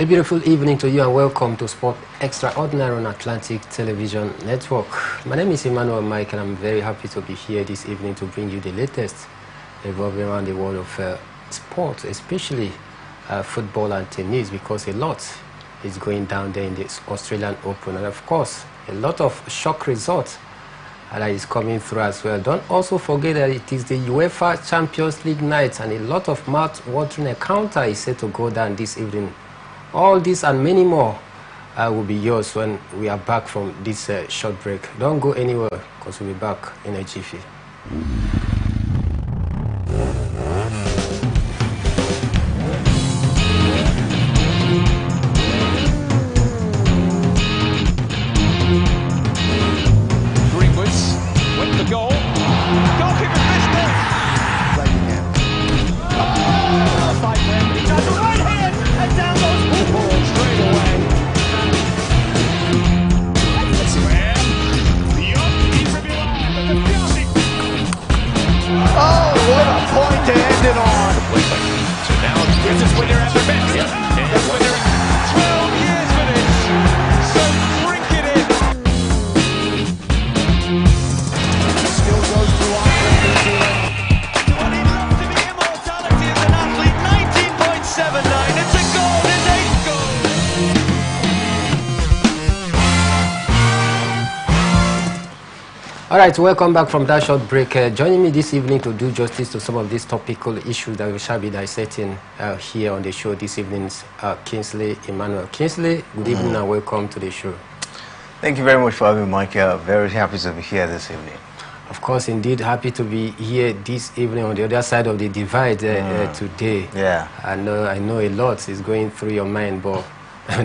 A beautiful evening to you and welcome to Sport Extraordinary on Atlantic Television Network. My name is Emmanuel Mike and I'm very happy to be here this evening to bring you the latest revolving around the world of sport, especially football and tennis, because a lot is going down there in the Australian Open, and of course a lot of shock results that is coming through as well. Don't also forget that it is the UEFA Champions League night and a lot of mouth-watering encounter is set to go down this evening. All this and many more will be yours when we are back from this short break. Don't go anywhere because we'll be back in a jiffy. Alright, welcome back from that short break. Joining me this evening to do justice to some of these topical issues that we shall be dissecting here on the show this evening is Kingsley Emmanuel. Kingsley, good evening and welcome to the show. Thank you very much for having me, Michael. Very happy to be here this evening. Of course, indeed, happy to be here this evening on the other side of the divide today. Yeah. I know a lot is going through your mind, but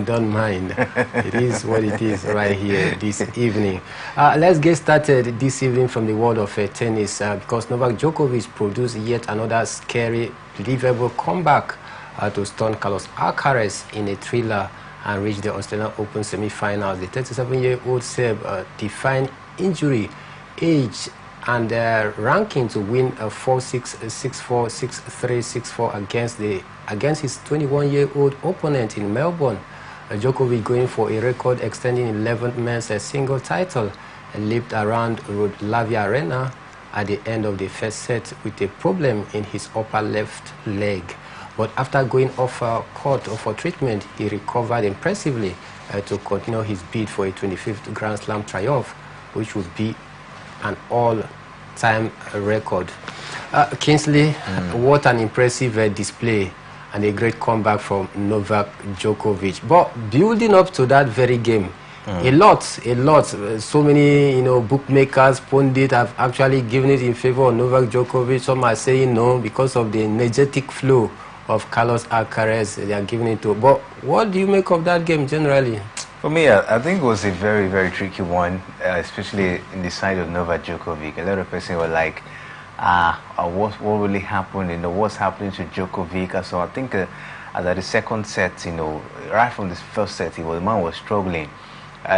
don't mind. It is what it is right here this evening. Let's get started this evening from the world of tennis because Novak Djokovic produced yet another scary, believable comeback to stun Carlos Alcaraz in a thriller and reach the Australian Open semi-finals. The 37-year-old Serb defied injury, age, and ranking to win a 4-6, 6-4, 6-3, 6-4 against his 21-year-old opponent in Melbourne. Djokovic going for a record extending 11th men's single title and leaped around Rod Laver Arena at the end of the first set with a problem in his upper left leg. But after going off court for treatment, he recovered impressively to continue his bid for a 25th Grand Slam triumph, which would be an all-time record. Kingsley, what an impressive display and a great comeback from Novak Djokovic. But building up to that very game, a lot, so many bookmakers, pundits have actually given it in favor of Novak Djokovic. Some are saying no because of the energetic flow of Carlos Alcaraz they are giving it to. But what do you make of that game generally? For me, I think it was a very, very tricky one, especially in the side of Novak Djokovic. A lot of people were like, what really happened, what's happening to Djokovic. So I think at the second set, right from the first set, the man was struggling.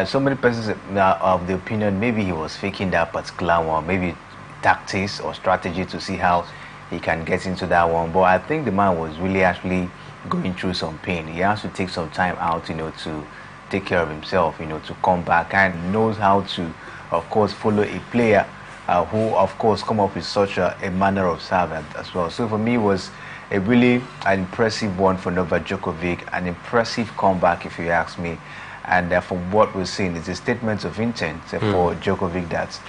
So many persons are of the opinion maybe he was faking that particular one, maybe tactics or strategy to see how he can get into that one. But I think the man was really actually going through some pain. He has to take some time out, to take care of himself, to come back, and knows how to, of course, follow a player who, of course, come up with such a manner of service as well. So for me, it was a really impressive one for Novak Djokovic, an impressive comeback, if you ask me. And from what we're seeing, it's a statement of intent for Djokovic that,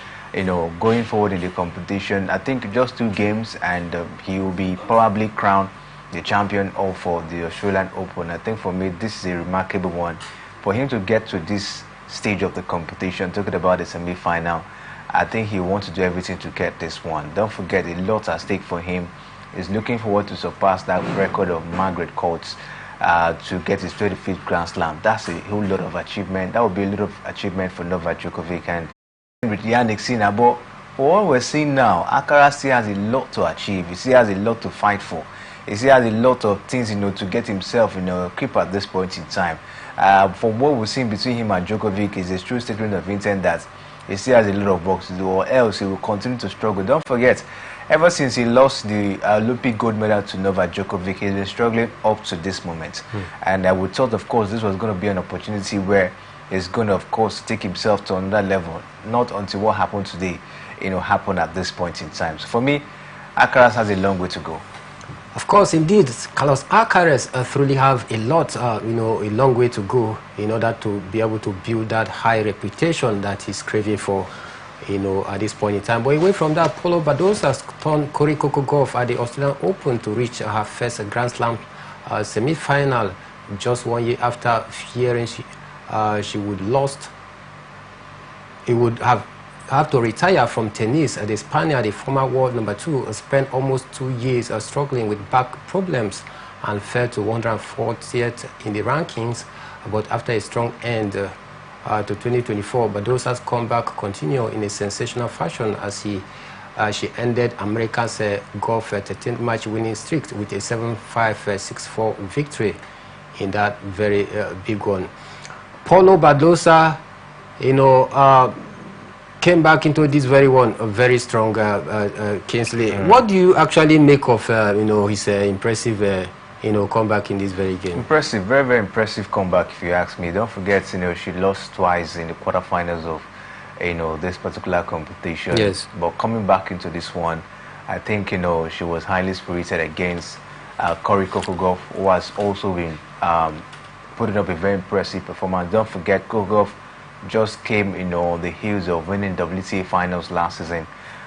going forward in the competition, I think just 2 games and he will be probably crowned the champion for the Australian Open. I think for me, this is a remarkable one. For him to get to this stage of the competition, talking about the semi-final, I think he wants to do everything to get this one. Don't forget, a lot at stake for him. He's looking forward to surpass that record of Margaret Court's to get his 25th Grand Slam. That's a whole lot of achievement. That would be a lot of achievement for Novak Djokovic. And with Yannick Sinner, but for what we're seeing now, Alcaraz still has a lot to achieve. He still has a lot to fight for. He still has a lot of things, to get himself, equipped at this point in time. From what we've seen between him and Djokovic, is a true statement of intent that he still has a lot of work to do, or else he will continue to struggle. Don't forget, ever since he lost the Olympic gold medal to Novak Djokovic, he's been struggling up to this moment. And I would thought, of course, this was going to be an opportunity where he's going to, of course, take himself to another level. Not until what happened today, happen at this point in time. So for me, Alcaraz has a long way to go. Of course, indeed, Carlos Alcaraz truly have a lot, a long way to go in order to be able to build that high reputation that he's craving for, at this point in time. But away from that, Polo Badosa has turned Cory Kokogov at the Australian Open to reach her first Grand Slam semi-final just 1 year after hearing she would have to retire from tennis. The Spaniard, the former world number 2, spent almost 2 years struggling with back problems and fell to 140th in the rankings. But after a strong end to 2024, Badosa's comeback continued in a sensational fashion as she ended America's golf 13th match winning streak with a 7-5, 6-4 victory in that very big one. Paulo Badosa, came back into this very one, a very strong Kingsley. What do you actually make of his impressive comeback in this very game? Impressive, very, very impressive comeback, if you ask me. Don't forget, she lost twice in the quarterfinals of this particular competition. Yes. But coming back into this one, I think she was highly spirited against Cory Kokogov, who has also been putting up a very impressive performance. Don't forget, Kokogov just came on the heels of winning WTA finals last season,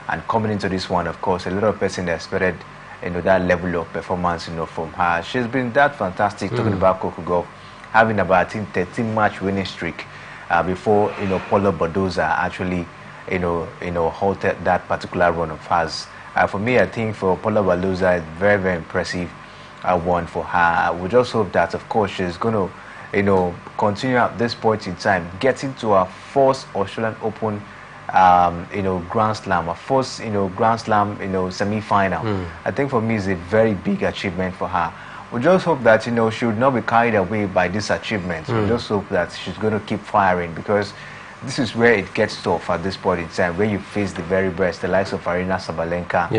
and coming into this one, of course, a lot of person expected that level of performance from her. She's been that fantastic. Talking about Kokogov having about 13 match winning streak before Paulo Badosa actually halted that particular run of hers. For me, I think for Paulo Badosa, it's very, very impressive one for her. We just hope that, of course, she's going to continue at this point in time, getting to our first Australian Open, Grand Slam, our first, Grand Slam, semi-final. I think for me, it's a very big achievement for her. We just hope that, she would not be carried away by this achievement. We just hope that she's going to keep firing, because this is where it gets tough at this point in time, where you face the very best, the likes of Aryna Sabalenka,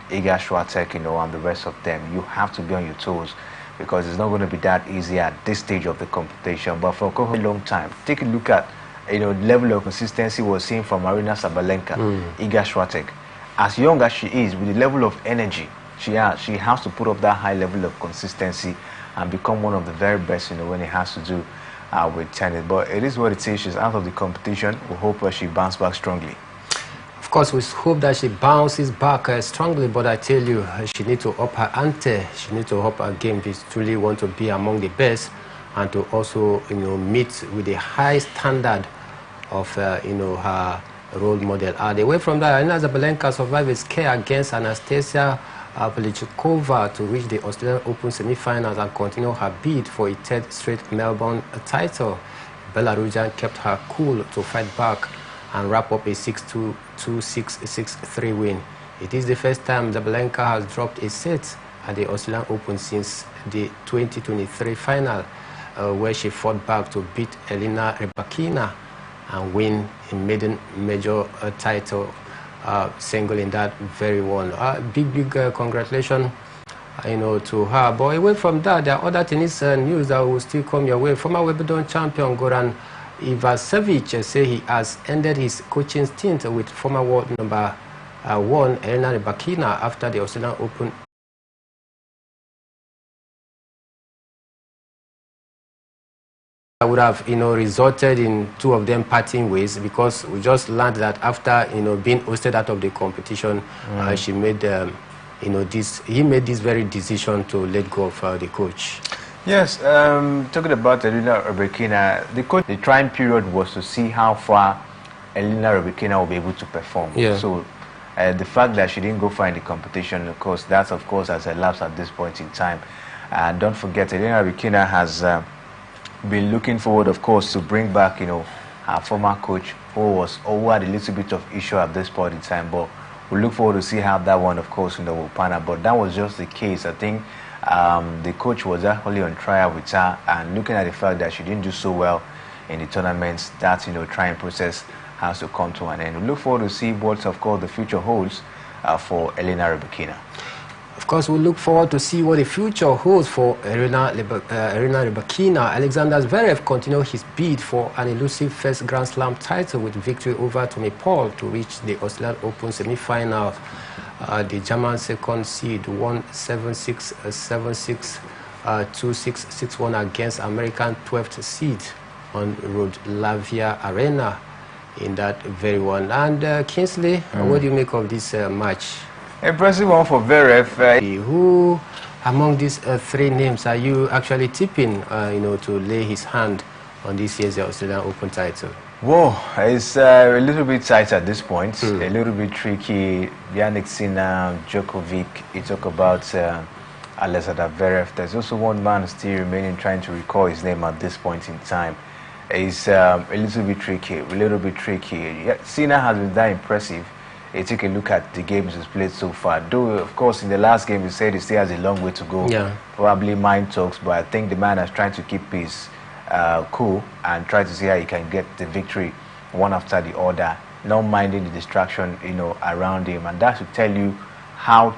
Iga Swiatek, and the rest of them. You have to be on your toes, because it's not going to be that easy at this stage of the competition. But for a long time, take a look at level of consistency we're seeing from Aryna Sabalenka, Iga Swiatek. As young as she is, with the level of energy she has to put up that high level of consistency and become one of the very best when it has to do with tennis. But it is what it is. She's out of the competition. We hope she bounces back strongly. Of course, we hope that she bounces back strongly, but I tell you, she needs to up her ante. She needs to up her game if she truly want to be among the best, and to also, meet with the high standard of, her role model. Away from that, Aryna Sabalenka survived a scare against Anastasia Polichukova to reach the Australian Open semi-finals and continue her bid for a third straight Melbourne title. Belarusian kept her cool to fight back and wrap up a 6-2, 2-6, 6-3 win. It is the first time Sabalenka has dropped a set at the Australian Open since the 2023 final, where she fought back to beat Elena Rybakina and win a maiden major title single in that very one. Big congratulations to her. But away from that, there are other tennis news that will still come your way. Former Wimbledon champion Goran Ivasevich say he has ended his coaching stint with former world number 1 Elena Rybakina after the Australian Open. Would have resulted in two of them parting ways, because we just learned that after being hosted out of the competition, she made he made this very decision to let go of the coach. Yes, talking about Elena Rybakina, the trying period was to see how far Elena Rybakina will be able to perform. Yeah. So the fact that she didn't go far in the competition, of course, has elapsed at this point in time. And don't forget, Elena Rybakina has been looking forward, of course, to bring back, her former coach, who had a little bit of issue at this point in time. But we look forward to see how that one, of course, will pan out. But that was just the case. I think The coach was actually on trial with her, and looking at the fact that she didn't do so well in the tournaments, that trying process has to come to an end. We look forward to see what, of course, the future holds for Elena Rybakina. Of course, we look forward to see what the future holds for Elena Rybakina. Alexander Zverev continued his bid for an elusive first Grand Slam title with victory over Tommy Paul to reach the Australian Open semi-final. The German second seed won 7-6, 7-6, 2-6, 6-1 against American 12th seed on Rod Lavia Arena in that very one. And Kingsley, what do you make of this match? Impressive one for Zverev. Who among these three names are you actually tipping, to lay his hand on this year's Australian Open title? Whoa, it's a little bit tight at this point, a little bit tricky. Jannik Sinner, Djokovic, you talk about Alexander Zverev. There's also one man still remaining trying to recall his name at this point in time. It's a little bit tricky, Yeah, Sinner has been that impressive. You take a look at the games he's played so far. Though, of course, in the last game he said he still has a long way to go. Yeah. Probably mind talks, but I think the man is trying to keep his cool and try to see how he can get the victory one after the other, not minding the distraction, around him. And that should tell you how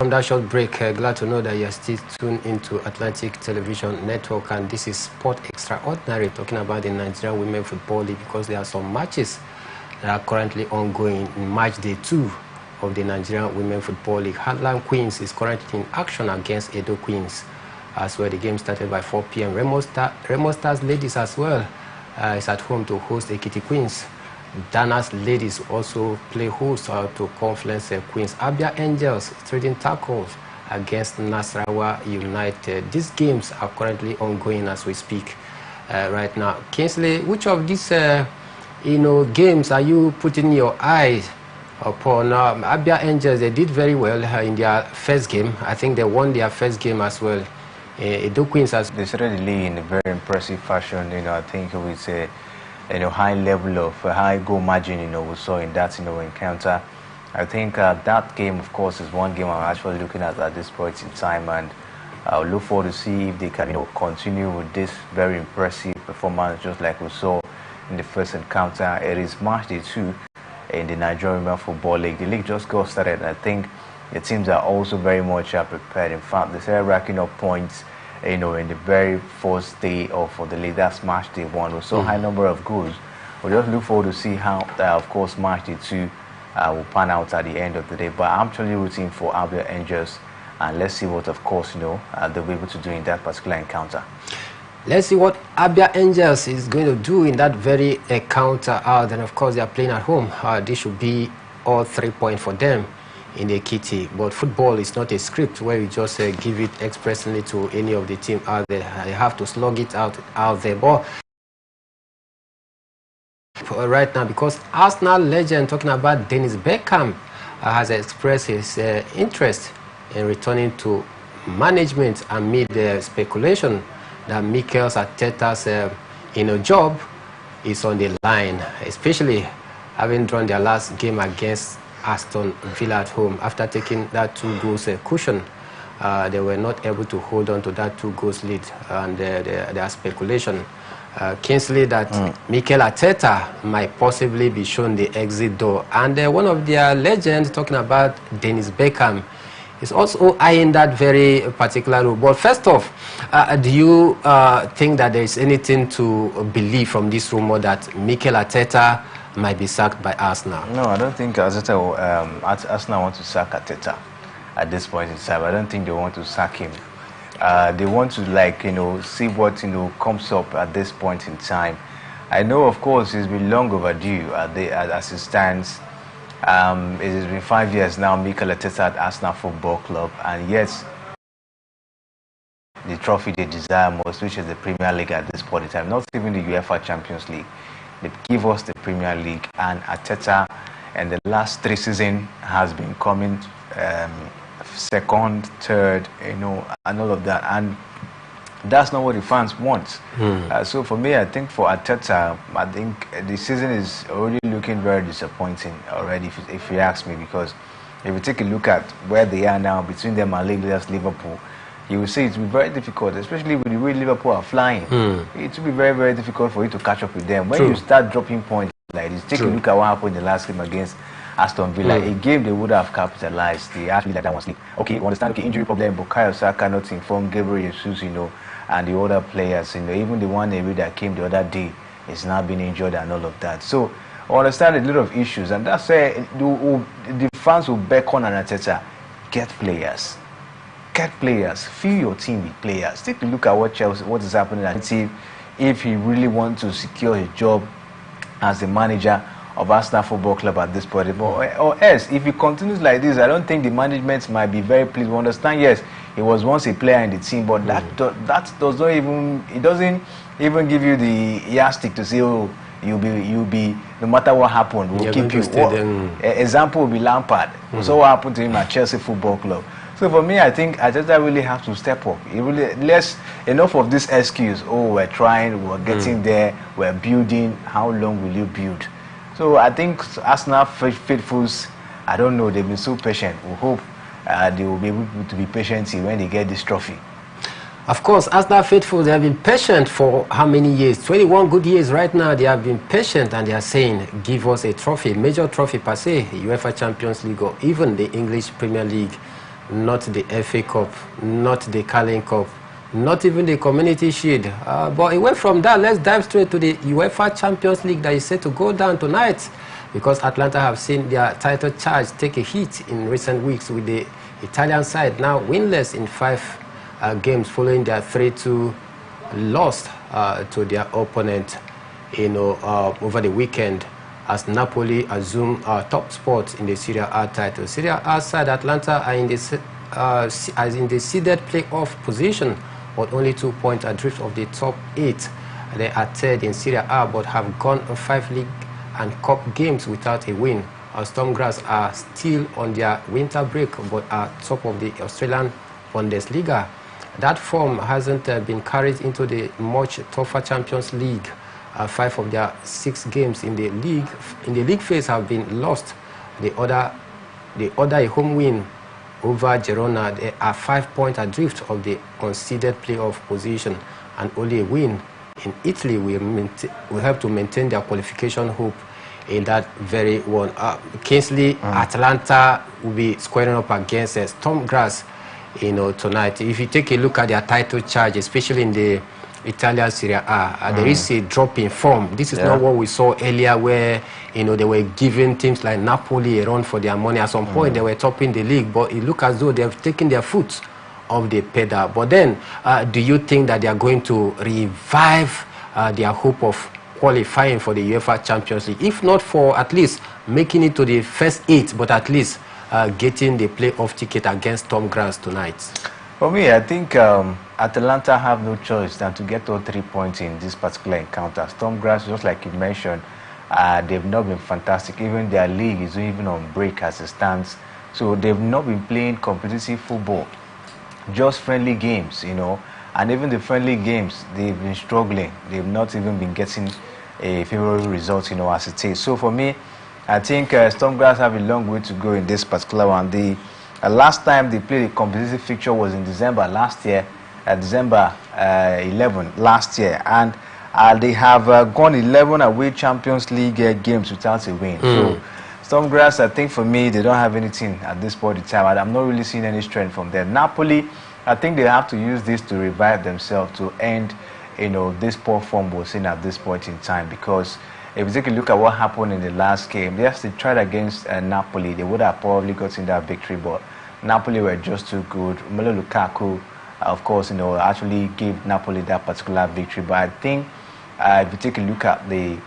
From that short break, glad to know that you are still tuned into Atlantic Television Network, and this is Sport Extraordinary, talking about the Nigerian Women Football League, because there are some matches that are currently ongoing in match day 2 of the Nigerian Women Football League. Heartland Queens is currently in action against Edo Queens, as well. The game started by 4 p.m. Remo Stars Ladies as well is at home to host Ekiti Queens. Dana's Ladies also play host to Confluence Queens. Abia Angels trading tackles against Nasarawa United. These games are currently ongoing as we speak right now. Kingsley, which of these games are you putting your eyes upon? Abia Angels, they did very well in their first game. I think they won their first game as well. Edo Queens has... They started the league in a very impressive fashion. I think we say high level of high goal margin, we saw in that, encounter. I think that game, of course, is one game I'm actually looking at this point in time, and I'll look forward to see if they can, continue with this very impressive performance, just like we saw in the first encounter. It is match day 2 in the Nigerian Women Football League. The league just got started, and I think the teams are also very much prepared. In fact, they started racking up points in the very first day of the league. That's match day 1. We saw a high number of goals. We just look forward to see how, of course, match day 2 will pan out at the end of the day. But I'm actually rooting for Abia Angels, and let's see what, of course, they'll be able to do in that particular encounter. Let's see what Abia Angels is going to do in that very encounter. Then, of course, they are playing at home. This should be all 3 points for them in the kitty. But football is not a script where you just give it expressly to any of the team out there. You have to slug it out there. But right now, because Arsenal legend, talking about Dennis Beckham, has expressed his interest in returning to management amid the speculation that Mikel Arteta's job is on the line, especially having drawn their last game against Aston Villa at home. After taking that 2 goals cushion, they were not able to hold on to that 2 goals lead, and there are speculation, Kingsley, that Mikel Arteta might possibly be shown the exit door. And one of their legends, talking about Dennis Beckham, is also eyeing that very particular role. But first off, do you think that there is anything to believe from this rumor that Mikel Arteta might be sacked by Arsenal? No, I don't think Arsenal want to sack Arteta at this point in time. I don't think they want to sack him. They want to see what comes up at this point in time. I know, of course, it's been long overdue as it stands. It has been 5 years now, Mikel Arteta at Arsenal Football Club, and yet the trophy they desire most, which is the Premier League at this point in time, not even the UEFA Champions League. They give us the Premier League, and Arteta in the last 3 seasons has been coming second, third, and all of that, and that's not what the fans want. So for me, I think for Arteta, I think the season is already looking very disappointing already, if you ask me, because if you take a look at where they are now between them and league leaders Liverpool, you will see it will be very difficult, especially with the way Liverpool are flying. It will be very, very difficult for you to catch up with them. When you start dropping points like this, take a look at what happened in the last game against Aston Villa, a game they would have capitalized. They actually let that one slip. Okay, we understand, injury problem, Bukayo Saka not informed, Gabriel Jesus, and the other players, even the one that came the other day is now being injured and all of that. So I understand a lot of issues, and that's why the fans will beckon on Arteta, get players. Get players, fill your team with players. Take a look at what is happening at the team. If he really wants to secure a job as the manager of Arsenal Football Club at this point, or else, if he continues like this, I don't think the management might be very pleased. We understand, yes, he was once a player in the team, but that does not even, it doesn't even give you the yardstick to say, oh, you'll be no matter what happened, we'll keep you. Example will be Lampard. So what happened to him at Chelsea Football Club? So for me, I think Arteta really has to step up. Enough of this excuse. Oh, we're trying, we're getting there, we're building. How long will you build? So I think Arsenal faithfuls, I don't know, they've been so patient. We hope they will be able to be patient when they get this trophy. Of course, Arsenal faithfuls, they have been patient for how many years? 21 good years right now. They have been patient, and they are saying, give us a trophy, major trophy per se, UEFA Champions League or even the English Premier League. not the FA Cup, not the Carling Cup, not even the Community Shield. But away from that, let's dive straight to the UEFA Champions League that is set to go down tonight, because Atlanta have seen their title charge take a hit in recent weeks, with the Italian side now winless in 5 games following their 3-2 loss to their opponent, over the weekend, as Napoli assume top spot in the Serie A title. Serie A side Atlanta are in the seeded playoff position, but only 2 points adrift of the top 8. They are third in Serie A, but have gone 5 league and cup games without a win. Stormgrass are still on their winter break, but are top of the Australian Bundesliga. That form hasn't been carried into the much tougher Champions League. 5 of their 6 games in the league phase have been lost. The other a home win over Girona. They are 5 points adrift of the unseeded playoff position, and only a win in Italy will help to maintain their qualification hope in that very one. Kingsley, Atlanta will be squaring up against Stormgrass, tonight. If you take a look at their title charge, especially in the Italian Serie A, there is a drop in form. This is not what we saw earlier, where they were giving teams like Napoli a run for their money. At some point, they were topping the league, but it looks as though they have taken their foot off the pedal. But then, do you think that they are going to revive their hope of qualifying for the UEFA Champions League, if not for at least making it to the first 8, but at least getting the playoff ticket against Stormgrass tonight? For me, I think Atalanta have no choice than to get all 3 points in this particular encounter. Stormgrass, just like you mentioned, they've not been fantastic. Even their league is even on break as it stands. So they've not been playing competitive football, just friendly games, And even the friendly games, they've been struggling. They've not even been getting a favorable result, as it is. So for me, I think Stormgrass have a long way to go in this particular one. The last time they played a competitive fixture was in December last year, December 11 last year, and they have gone 11 away Champions League games without a win. So Stormgrass, I think for me, they don't have anything at this point in time. I'm not really seeing any strength from them. Napoli, I think they have to use this to revive themselves, to end, this poor form we're seeing at this point in time. Because if you take a look at what happened in the last game, yes, they tried against Napoli. They would have probably gotten that victory, but Napoli were just too good. Romelu Lukaku, of course, actually gave Napoli that particular victory. But I think if you take a look at the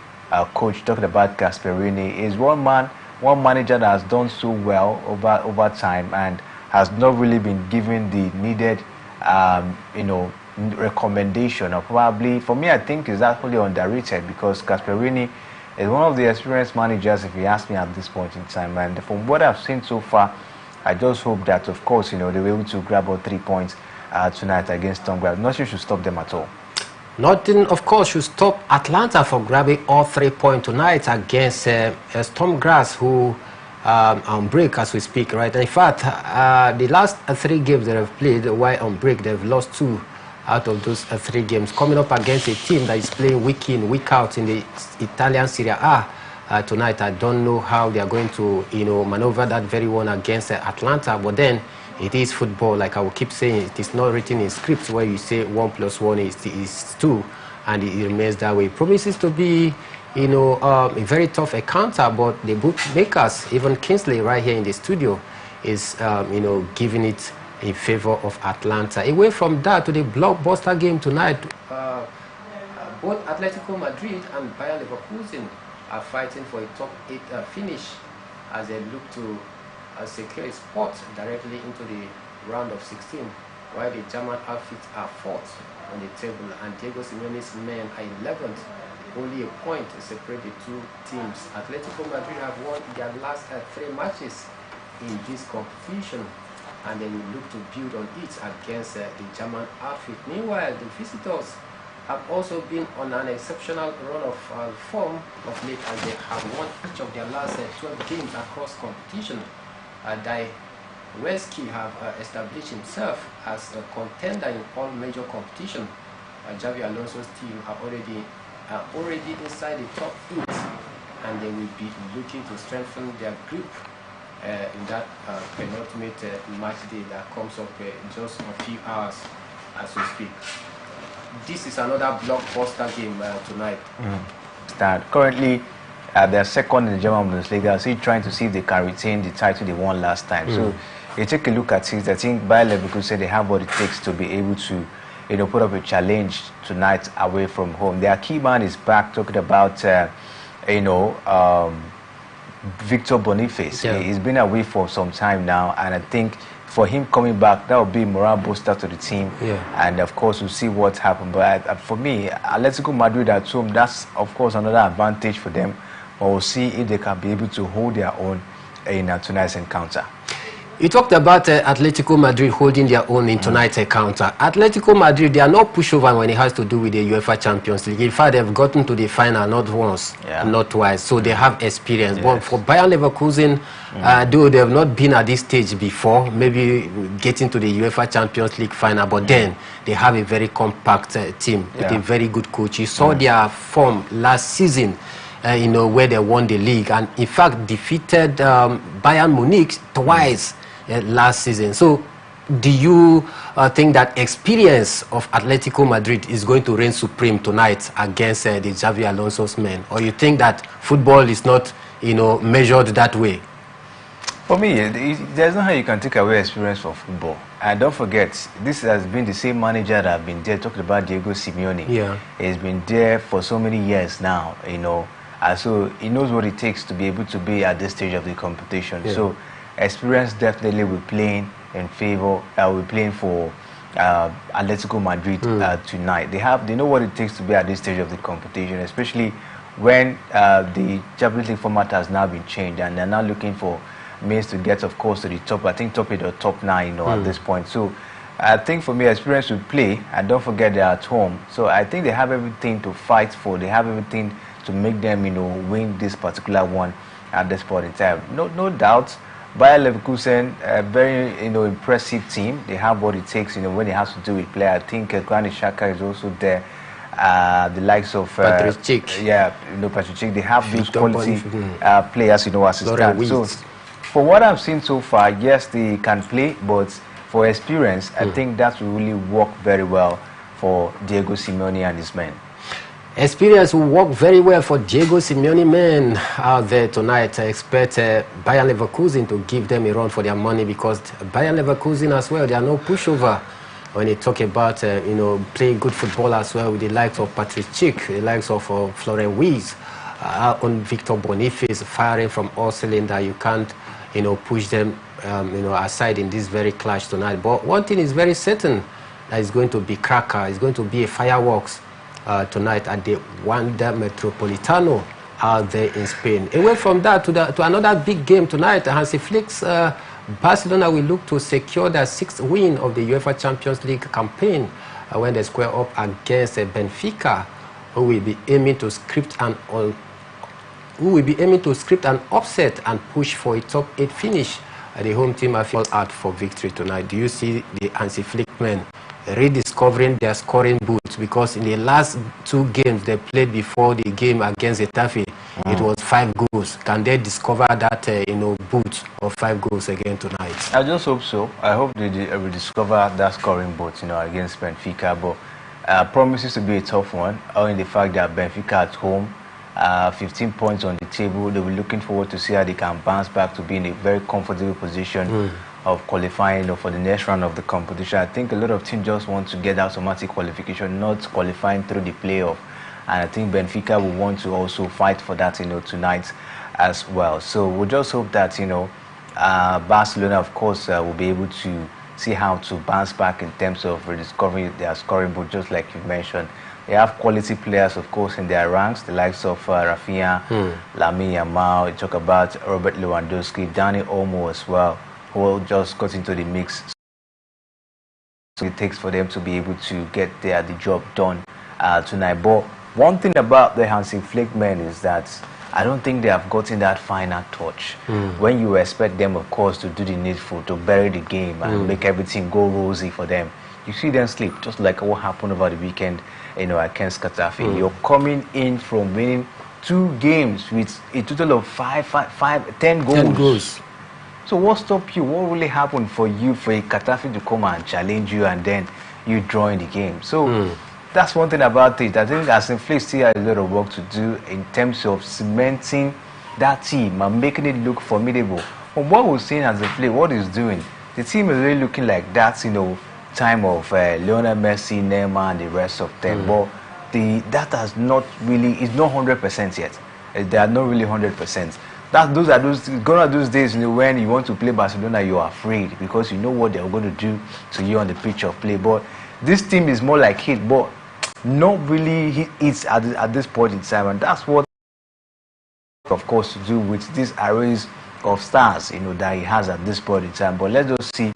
coach, talking about Gasperini, is one manager that has done so well over time and has not really been given the needed, recommendation, or probably, for me, I think is actually underrated, because Gasperini is one of the experienced managers, if you ask me, at this point in time. And from what I've seen so far, I just hope that, of course, they were able to grab all 3 points tonight against Stormgrass. Nothing should stop them at all. Nothing, of course, should stop Atlanta from grabbing all 3 points tonight against Stormgrass, who on break as we speak, right? And in fact, the last 3 games they have played while on break, they've lost 2 out of those 3 games, coming up against a team that is playing week in, week out in the Italian Serie A. Tonight, I don't know how they are going to, maneuver that very one against Atlanta. But then, it is football. Like I will keep saying, it is not written in scripts where you say 1 + 1 is 2, and it remains that way. It promises to be, a very tough encounter. But the bookmakers, even Kingsley right here in the studio, is, giving it in favor of Atlanta. Away from that to the blockbuster game tonight, both Atletico Madrid and Bayer Leverkusen are fighting for a top 8 finish as they look to secure a spot directly into the round of 16, while the German outfits are 4th on the table and Diego Simeone's men are 11th. Only a point to separate the 2 teams. Atletico Madrid have won their last 3 matches in this competition, and they will look to build on it against the German outfit. Meanwhile, the visitors have also been on an exceptional run of form of late, as they have won each of their last 12 games across competition. Weski have established himself as a contender in all major competition. Xavi Alonso's team are already inside the top 8, and they will be looking to strengthen their group in that penultimate match day that comes up just a few hours as we speak. This is another blockbuster game tonight. That currently they're second in the German Bundesliga, so trying to see if they can retain the title they won last time. So you take a look at it. I think Bayer Leverkusen, they have what it takes to be able to, put up a challenge tonight away from home. Their key man is back, talking about, Victor Boniface. Yeah. He's been away for some time now, and I think for him coming back, that will be a morale booster to the team. Yeah. And of course, we'll see what happens. But for me, Atletico Madrid at home, that's of course another advantage for them. But we'll see if they can be able to hold their own in tonight's encounter. You talked about Atletico Madrid holding their own in tonight's encounter. Atletico Madrid, they are not pushover when it has to do with the UEFA Champions League. In fact, they've gotten to the final not once, not twice, so they have experience. Yes. But for Bayer Leverkusen, though they have not been at this stage before, maybe getting to the UEFA Champions League final, but then they have a very compact team with a very good coach. You saw their form last season. Where they won the league and in fact defeated Bayern Munich twice last season. So do you think that experience of Atletico Madrid is going to reign supreme tonight against the Xavi Alonso's men? Or you think that football is not, measured that way? For me, there's no how you can take away experience from football. And don't forget, this has been the same manager that have been there, talking about Diego Simeone. Yeah. He's been there for so many years now, so he knows what it takes to be able to be at this stage of the competition. Yeah. So experience definitely will playing in favor. We're playing for Atletico Madrid tonight. They know what it takes to be at this stage of the competition, especially when the Champions League format has now been changed and they're now looking for means to get, of course, to the top. I think top 8 or top 9, at this point. So I think for me, experience will play, and don't forget they're at home. So I think they have everything to fight for. They have everything to make them, win this particular one at this point in time. No doubt, Bayer Leverkusen, a very, impressive team. They have what it takes, when it has to do with play. I think Granit Xhaka is also there. The likes of Patrick Schick. Yeah, Patrick Schick. They have those quality players, as it stands. So, for what I've seen so far, yes, they can play, but for experience, I think that will really work very well for Diego Simeone and his men. Experience will work very well for Diego Simeone men out there tonight. I expect Bayer Leverkusen to give them a run for their money, because Bayer Leverkusen as well, they are no pushover when they talk about playing good football as well, with the likes of Patrick Schick, the likes of Florian Wirtz, on Victor Boniface firing from all cylinders. You can't push them aside in this very clash tonight. But one thing is very certain, that it's going to be cracker. It's going to be a fireworks tonight at the Wanda Metropolitano out there in Spain. Away from that to another big game tonight, Hansi Flick's Barcelona will look to secure their 6th win of the UEFA Champions League campaign when they square up against Benfica, who will be aiming to script an upset and push for a top 8 finish. The home team are all out for victory tonight. Do you see the Hansi Flick men rediscovering their scoring boots? Because in the last 2 games they played before the game against Getafe, it was 5 goals. Can they discover that boot of 5 goals again tonight? I just hope so. I hope they rediscover that scoring boot, against Benfica. But promises to be a tough one, owing the fact that Benfica at home, 15 points on the table. They'll be looking forward to see how they can bounce back to be in a very comfortable position of qualifying for the next round of the competition. I think a lot of teams just want to get automatic qualification, not qualifying through the playoff. And I think Benfica will want to also fight for that, tonight as well. So we'll just hope that, Barcelona, of course, will be able to see how to bounce back in terms of rediscovering their scoring book, just like you mentioned. They have quality players, of course, in their ranks, the likes of Rafinha, Lamine Yamal. You talk about Robert Lewandowski, Dani Olmo as well, who just got into the mix. So it takes for them to be able to get the job done tonight. But one thing about the Hansi Flick men is that I don't think they have gotten that final touch. When you expect them, of course, to do the needful, to bury the game and make everything go rosy for them, you see them sleep, just like what happened over the weekend, against Getafe. You're coming in from winning 2 games with a total of 10 goals. 10 goals. So what stopped you? What really happened for you, for a Qatafi to come and challenge you and then you draw in the game? So that's one thing about it. I think Arsene Flick still has a lot of work to do in terms of cementing that team and making it look formidable. From what we're seeing as a Flick, what he's doing, the team is really looking like that, time of Lionel Messi, Neymar, and the rest of them. But that has not really, it's not 100% yet. They are not really 100%. Those are those days when you want to play Barcelona, you are afraid because you know what they're going to do to you on the pitch of play. But this team is more like hit, but not really hits at this point in time, and that's what, of course, to do with these arrays of stars, that he has at this point in time. But let's just see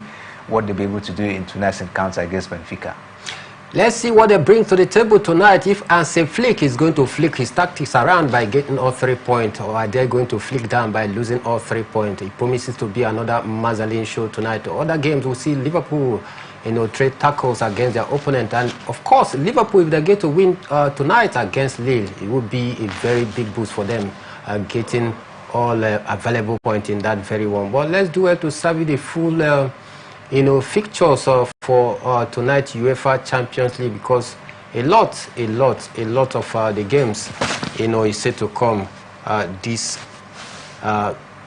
what they'll be able to do in tonight's encounter against Benfica. Let's see what they bring to the table tonight. If Arsene Flick is going to flick his tactics around by getting all 3 points, or are they going to flick down by losing all 3 points? It promises to be another Mazalin show tonight. Other games, we'll see Liverpool, trade tackles against their opponent. And, of course, Liverpool, if they get to win tonight against Lille, it would be a very big boost for them, getting all available points in that very one. But let's do it to serve you the full fixtures for tonight UEFA Champions League, because a lot of the games is set to come this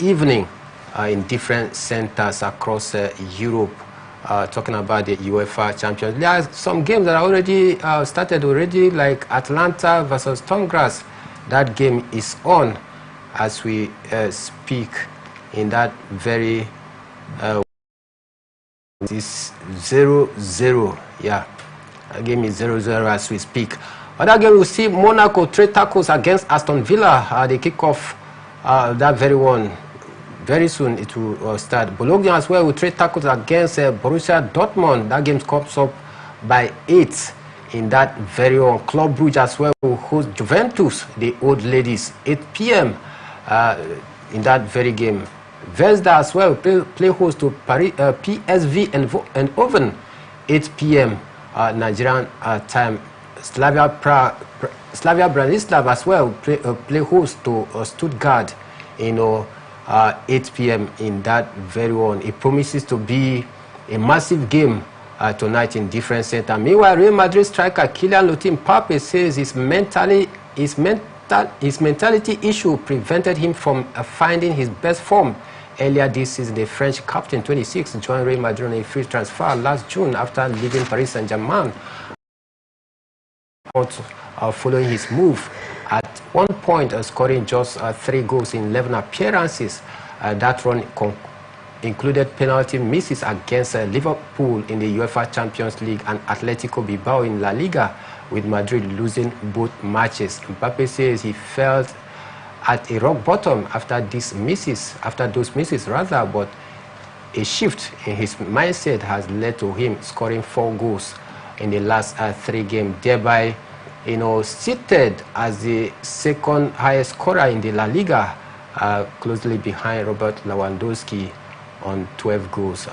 evening in different centers across Europe. Talking about the UEFA Champions League, there are some games that are already started already, like Atlanta versus Stonegras. That game is on as we speak. In that very this 0-0, yeah, a game is 0-0 as we speak. Other game, we see Monaco trade tackles against Aston Villa. They kick off that very one very soon. It will start. Bologna as well will trade tackles against Borussia Dortmund. That game comes up by 8 in that very one. Club Brugge as well will host Juventus, the old ladies, 8 p.m. In that very game. Vesda as well play host to Paris, PSV and Oven, 8 p.m. Nigerian time. Slavia Bratislava as well play host to Stuttgart, 8 p.m. in that very one. It promises to be a massive game tonight in different centers. Meanwhile, Real Madrid striker Kylian Mbappe says his mentality issue prevented him from finding his best form. Earlier this season, the French captain, 26, joined Real Madrid on a free transfer last June after leaving Paris Saint-Germain. Following his move, at one point scoring just 3 goals in 11 appearances. That run included penalty misses against Liverpool in the UEFA Champions League and Atletico Bilbao in La Liga, with Madrid losing both matches. Mbappe says he felt at a rock bottom after those misses, but a shift in his mindset has led to him scoring 4 goals in the last 3 games, thereby seated as the second highest scorer in the La Liga, closely behind Robert Lewandowski on 12 goals.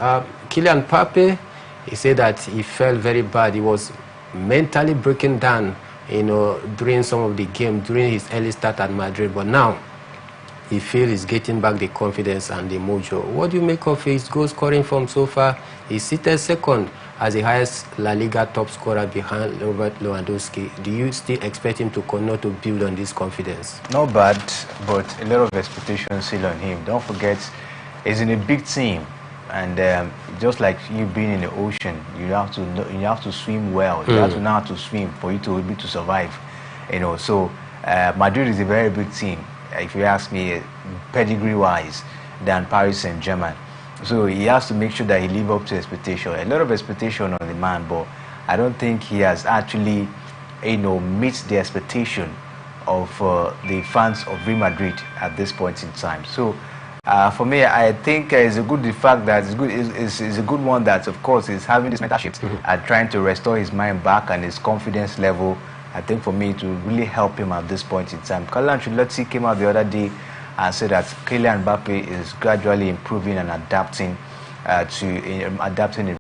Kylian Mbappe, he said that he felt very bad. He was mentally breaking down during some of the game, during his early start at Madrid, but now he feels he's getting back the confidence and the mojo. What do you make of his goal scoring form so far? He's seated second as the highest La Liga top scorer behind Robert Lewandowski. Do you still expect him to continue to build on this confidence? Not bad, but a lot of expectations still on him. Don't forget, he's in a big team. And just like you being in the ocean, you have to swim well. You have to know how to swim for you to be able to survive. So Madrid is a very big team, if you ask me, pedigree-wise, than Paris Saint-Germain. So he has to make sure that he lives up to expectation. A lot of expectation on the man, but I don't think he has actually, meet the expectation of the fans of Real Madrid at this point in time. So. For me, I think it's a good fact that it's a good one that, of course, is having this mental shift and trying to restore his mind back and his confidence level. I think for me, it will really help him at this point in time. Carlo Ancelotti came out the other day and said that Kylian Mbappe is gradually improving and adapting